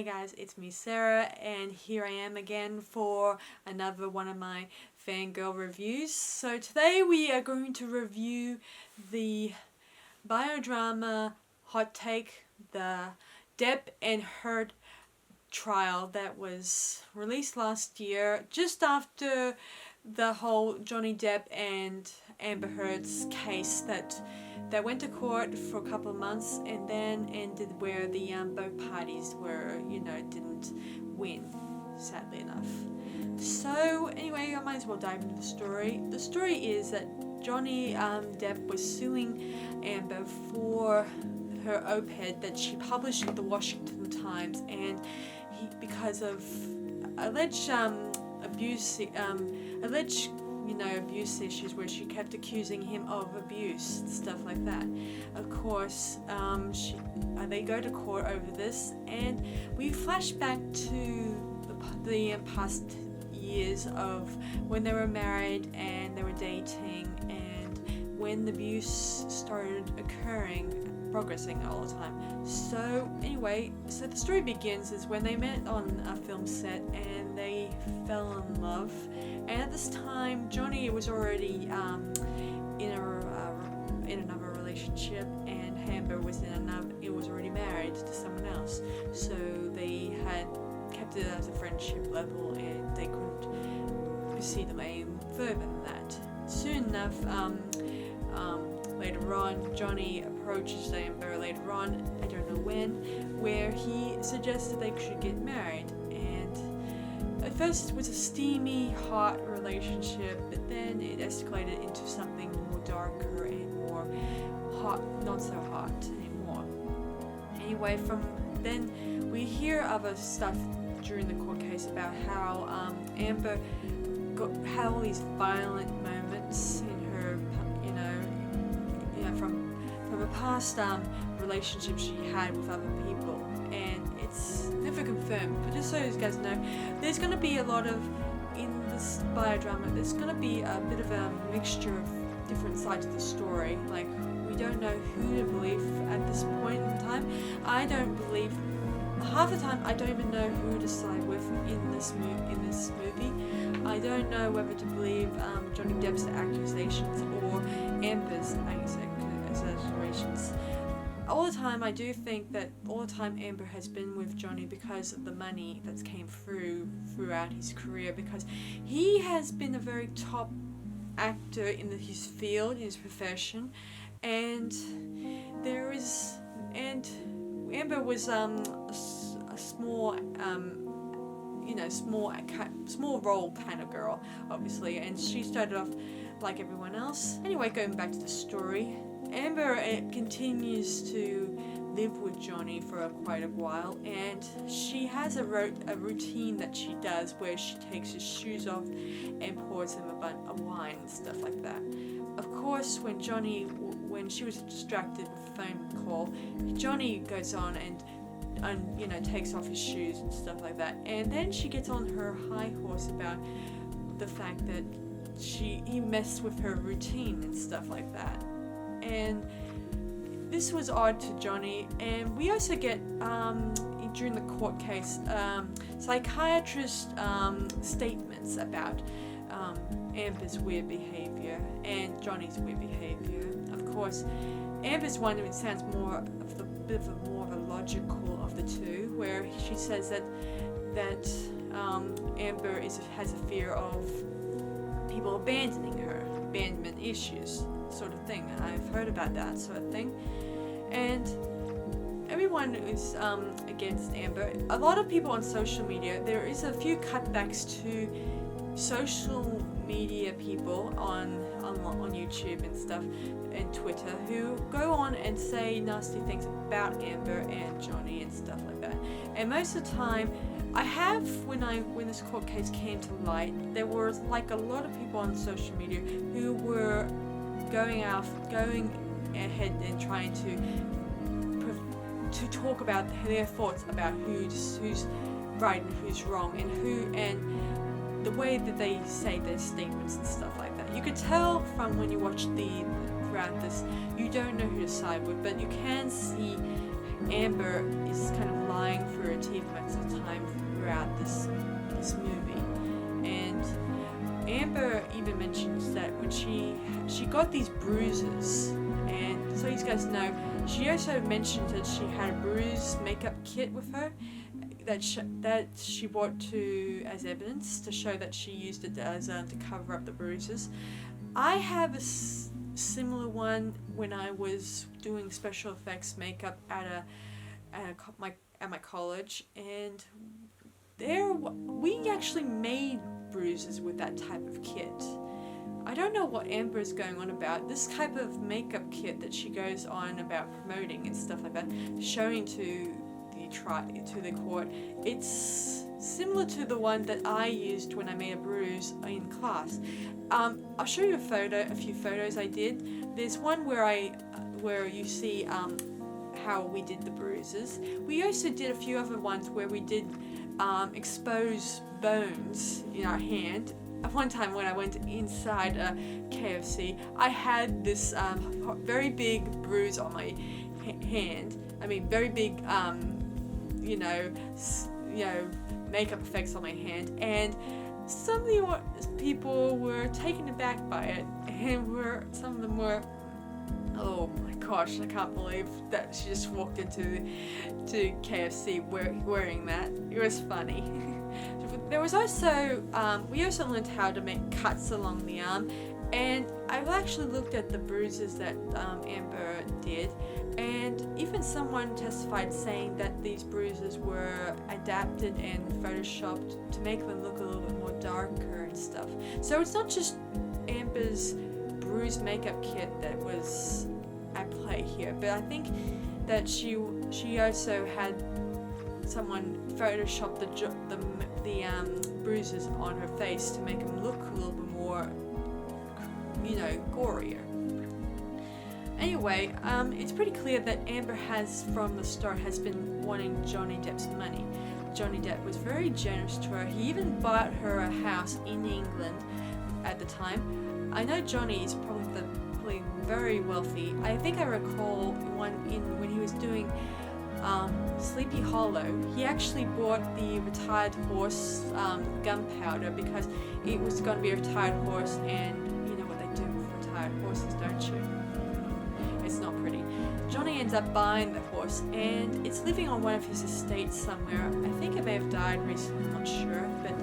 Hey guys, it's me Sarah, and here I am again for another one of my FanGirl reviews. So today we are going to review the biodrama hot take, the Depp and Heard trial that was released last year, just after the whole Johnny Depp and Amber Heard's case that went to court for a couple of months and then ended where the both parties were, didn't win, sadly enough. So anyway, I might as well dive into the story. The story is that Johnny Depp was suing Amber for her op-ed that she published in the Washington Times, and because of alleged abuse issues where she kept accusing him of abuse, stuff like that. Of course, they go to court over this, and we flash back to the past years of when they were married and they were dating, and when the abuse started progressing all the time. So anyway, the story begins is when they met on a film set and they fell in love, and at this time Johnny was already in another relationship, and Amber was already married to someone else. So they had kept it as a friendship level, and they couldn't proceed any further than that. Soon enough, later on, Johnny approaches Amber later on, I don't know when, where he suggested they should get married. And at first it was a steamy, hot relationship, but then it escalated into something more darker and more hot, not so hot anymore. Anyway, from then we hear other stuff during the court case about how Amber had all these violent moments in her, from a past relationship she had with other people, and it's never confirmed. But just so you guys know, there's going to be a lot of, in this biodrama, there's going to be a bit of a mixture of different sides of the story. Like, we don't know who to believe at this point in time. Half the time I don't even know who to side with in this movie. I don't know whether to believe Johnny Depp's accusations or Amber's accusations. All the time I do think that all the time Amber has been with Johnny because of the money that came throughout his career, because he has been a very top actor in his field, in his profession, and Amber was a small small role kind of girl, obviously, and she started off like everyone else. Anyway, going back to the story, Amber continues to live with Johnny for quite a while, and she has a routine that she does where she takes his shoes off and pours him a wine and stuff like that. Of course, when she was distracted with a phone call, Johnny goes on and takes off his shoes and stuff like that, and then she gets on her high horse about the fact that he messed with her routine and stuff like that. And this was odd to Johnny, and we also get during the court case psychiatrist statements about Amber's weird behavior and Johnny's weird behavior. Of course, Amber's one that sounds more of a logical of the two, where she says that Amber has a fear of people abandoning her, abandonment issues, sort of thing. I've heard about that sort of thing, and everyone is against Amber. A lot of people on social media, there is a few cutbacks to social media people on YouTube and stuff and Twitter who go on and say nasty things about Amber and Johnny and stuff like that. And most of the time, when this court case came to light, there were like a lot of people on social media who were going ahead and trying to talk about their thoughts about who's right and who's wrong, and the way that they say their statements and stuff like that. You could tell from when you watch throughout this, you don't know who to side with, but you can see Amber is kind of lying for her teeth most of the time throughout this movie. And Amber even mentions that when she got these bruises, and so you guys know, she also mentioned that she had a bruise makeup kit with her that she brought to as evidence to show that she used it as to cover up the bruises. I have a similar one when I was doing special effects makeup at my college, and we actually made bruises with that type of kit. I don't know what Amber is going on about. This type of makeup kit that she goes on about promoting and stuff like that, showing to the court, it's similar to the one that I used when I made a bruise in class. I'll show you a few photos I did. There's one where you see how we did the bruises. We also did a few other ones where we did expose bones in our hand. One time when I went inside a KFC, I had this very big bruise on my hand. I mean, very big, makeup effects on my hand, and some of the people were taken aback by it, and some of them were, oh my gosh, I can't believe that she just walked into KFC wearing that. It was funny. There was also, we also learned how to make cuts along the arm, and I've actually looked at the bruises that Amber did, and even someone testified saying that these bruises were adapted and photoshopped to make them look a little bit more darker and stuff. So it's not just Amber's bruise makeup kit that was at play here, but I think that she also had someone Photoshop the bruises on her face to make them look a little bit more, gorier. Anyway, it's pretty clear that Amber from the start has been wanting Johnny Depp's money. Johnny Depp was very generous to her. He even bought her a house in England at the time. I know Johnny is probably very wealthy. I think I recall when he was doing Sleepy Hollow, he actually bought the retired horse gunpowder because it was going to be a retired horse, and you know what they do with retired horses, don't you? It's not pretty. Johnny ends up buying the horse, and it's living on one of his estates somewhere. I think it may have died recently, I'm not sure, but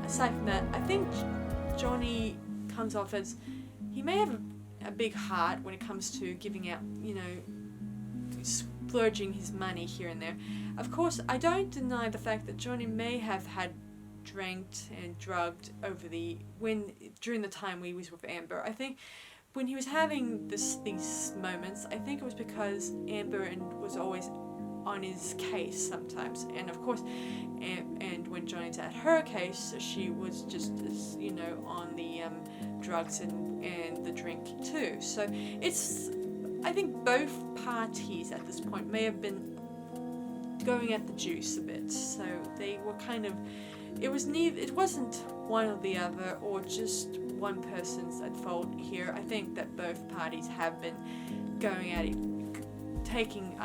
aside from that, I think Johnny comes off as, he may have a big heart when it comes to giving out, splurging his money here and there. Of course, I don't deny the fact that Johnny may have had drank and drugged during the time we was with Amber. I think when he was having these moments, I think it was because Amber was always on his case sometimes, and of course, and when Johnny's at her case, she was just on the drugs and the drinking too. So I think both parties at this point may have been going at the juice a bit. So they were kind of, it wasn't one or the other, or just one person's at fault here. I think that both parties have been going at it, taking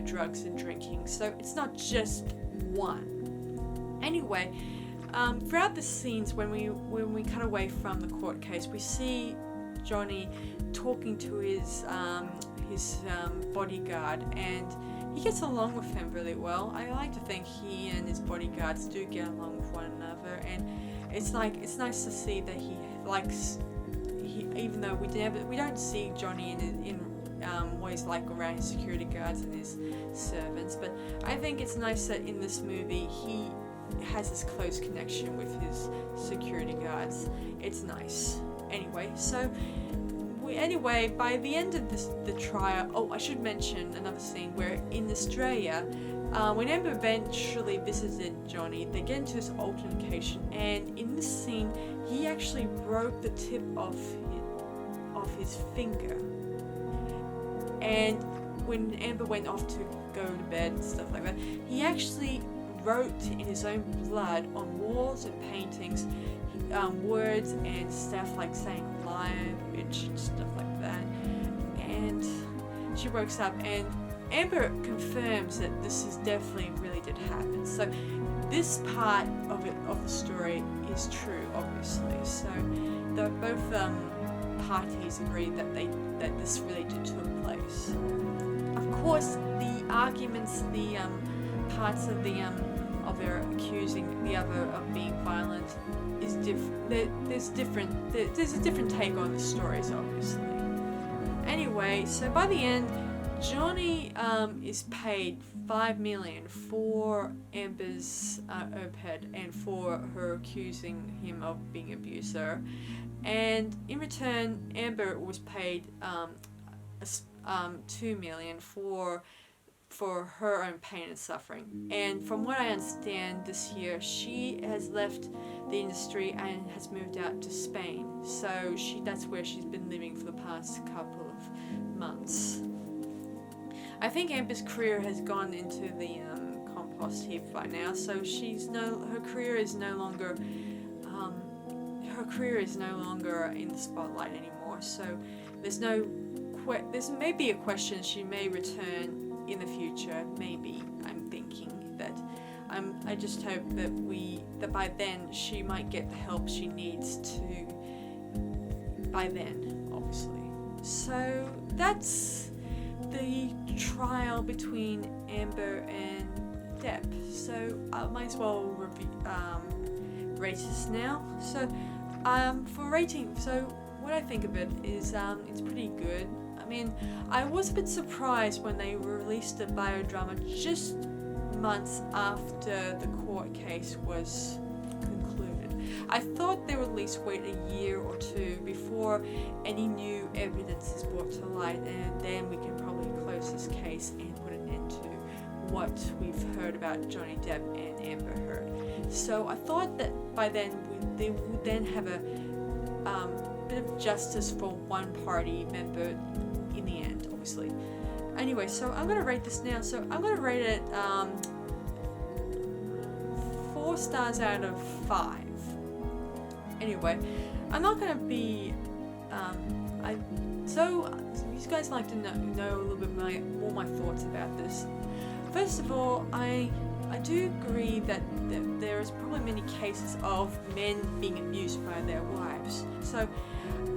drugs and drinking. So it's not just one. Anyway, throughout the scenes when we cut away from the court case, we see Johnny talking to his bodyguard, and he gets along with him really well. I like to think he and his bodyguards do get along with one another, and it's nice to see that even though we don't see Johnny in ways like around his security guards and his servants, but I think it's nice that in this movie he has this close connection with his security guards. It's nice. Anyway, by the end of the trial, I should mention another scene where in Australia, when Amber eventually visited Johnny, they get into this altercation, and in this scene, he actually broke the tip of his finger. And when Amber went off to go to bed and stuff like that, he actually wrote in his own blood on walls and paintings words and stuff like saying liar, bitch, and stuff like that. And she wakes up, and Amber confirms that this is definitely really did happen. So this part of the story is true, obviously. So both parties agree that this really did took place. Of course, the arguments, the parts of their accusing the other of being violent is there's a different take on the stories, obviously. Anyway, so by the end, Johnny is paid $5 million for Amber's op-ed and for her accusing him of being an abuser, and in return, Amber was paid $2 million for her own pain and suffering. And from what I understand, this year she has left the industry and has moved out to Spain. So that's where she's been living for the past couple of months. I think Amber's career has gone into the compost heap by now. So her career is no longer in the spotlight anymore. So there's maybe a question she may return in the future. Maybe, I'm thinking that I just hope that by then she might get the help she needs by then, obviously. So that's the trial between Amber and Depp. So I might as well rate this now. So for rating, so what I think of it is it's pretty good. I mean, I was a bit surprised when they released the biodrama just months after the court case was concluded. I thought they would at least wait a year or two before any new evidence is brought to light, and then we can probably close this case and put an end to what we've heard about Johnny Depp and Amber Heard. So I thought that by then they would then have a bit of justice for one party member in the end, obviously. Anyway, so I'm gonna rate this now. So I'm gonna rate it 4 stars out of 5. Anyway, I'm not gonna be so you guys like to know a little bit more my thoughts about this. First of all, I do agree that there is probably many cases of men being abused by their wives. So,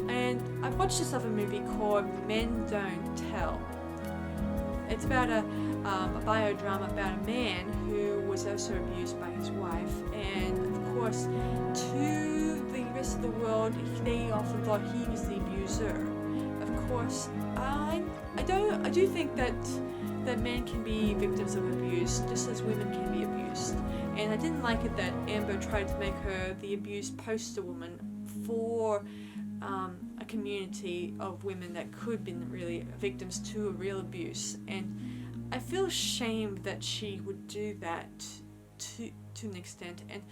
and I've watched this other movie called Men Don't Tell. It's about a biodrama about a man who was also abused by his wife, and of course, to the rest of the world, they often thought he was the abuser. Of course, I do think that men can be victims of abuse just as women can be abused. And I didn't like it that Amber tried to make her the abused poster woman for a community of women that could have been really victims to a real abuse. And I feel ashamed that she would do that to an extent. And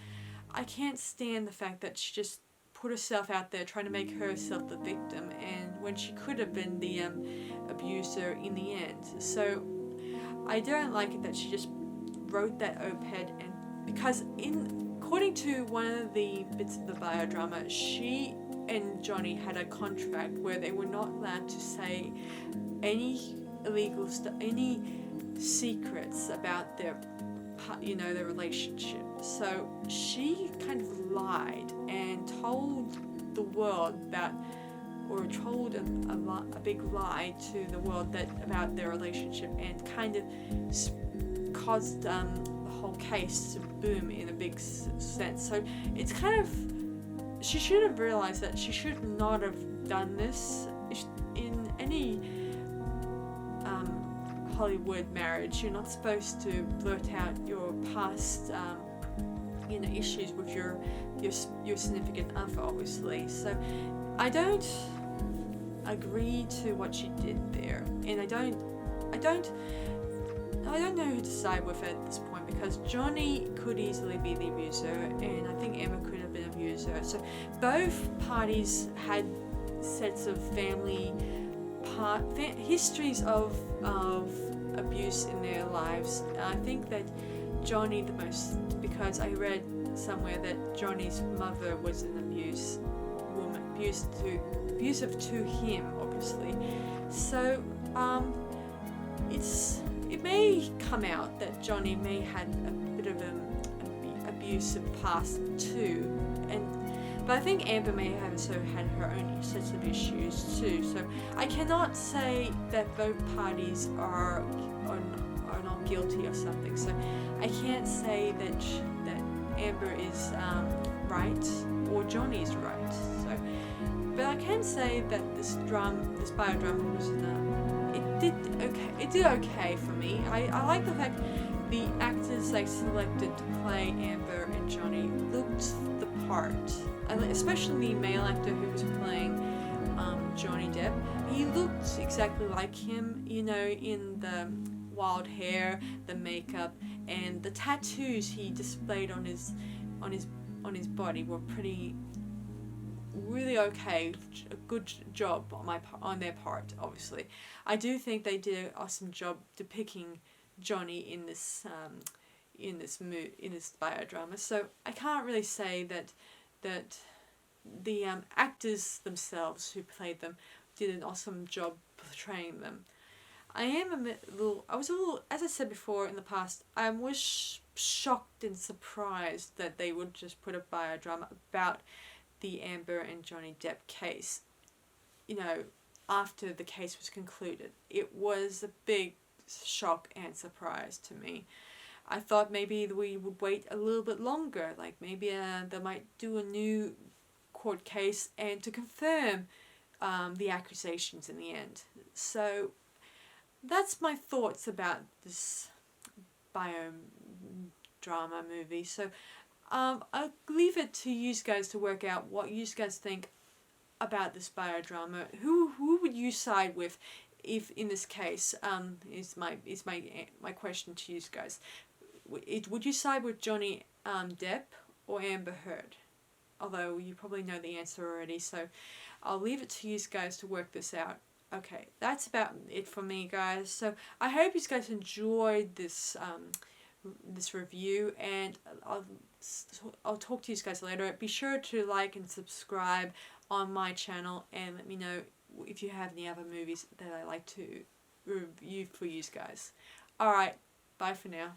I can't stand the fact that she just put herself out there trying to make herself the victim, and when she could have been the abuser in the end. So I don't like it that she just wrote that op-ed, and because according to one of the bits of the biodrama, she and Johnny had a contract where they were not allowed to say any illegal stuff, any secrets about their relationship. So she kind of lied and told the world told a big lie to the world about their relationship, and kind of caused the whole case to boom in a big sense. So it's kind of, she should have realized that she should not have done this. In any Hollywood marriage, you're not supposed to blurt out your past issues with your significant other, obviously. So I don't agree to what she did there, and I don't know who to side with at this point, because Johnny could easily be the abuser, and I think Emma could have been an abuser. So both parties had sets of family histories of abuse in their lives. I think that Johnny the most, because I read somewhere that Johnny's mother was an abusive to him, obviously. So it's it may come out that Johnny may had a bit of an abusive past too, but I think Amber may have also had her own sets of issues too. So I cannot say that both parties are not guilty or something. So I can't say that Amber is right or Johnny is right. So, but I can say that this biodrama was it did okay for me. I like the fact the actors they selected to play Amber and Johnny looked the part. Especially the male actor who was playing Johnny Depp. He looked exactly like him, you know, in the wild hair, the makeup, and the tattoos he displayed on his body were really okay. A good job on their part. Obviously, I do think they did an awesome job depicting Johnny in this biodrama. So I can't really say that the actors themselves who played them did an awesome job portraying them. I was a little, as I said before in the past, I was shocked and surprised that they would just put a biodrama about the Amber and Johnny Depp case, you know, after the case was concluded. It was a big shock and surprise to me. I thought maybe we would wait a little bit longer, like maybe they might do a new court case and to confirm the accusations in the end. So that's my thoughts about this biodrama movie. So I'll leave it to you guys to work out what you guys think about this biodrama. Who would you side with if in this case is my question to you guys. Would you side with Johnny Depp or Amber Heard? Although you probably know the answer already, so I'll leave it to you guys to work this out. Okay, that's about it for me, guys. So I hope you guys enjoyed this this review, and I'll talk to you guys later. Be sure to like and subscribe on my channel, and let me know if you have any other movies that I like to review for you guys. Alright, bye for now.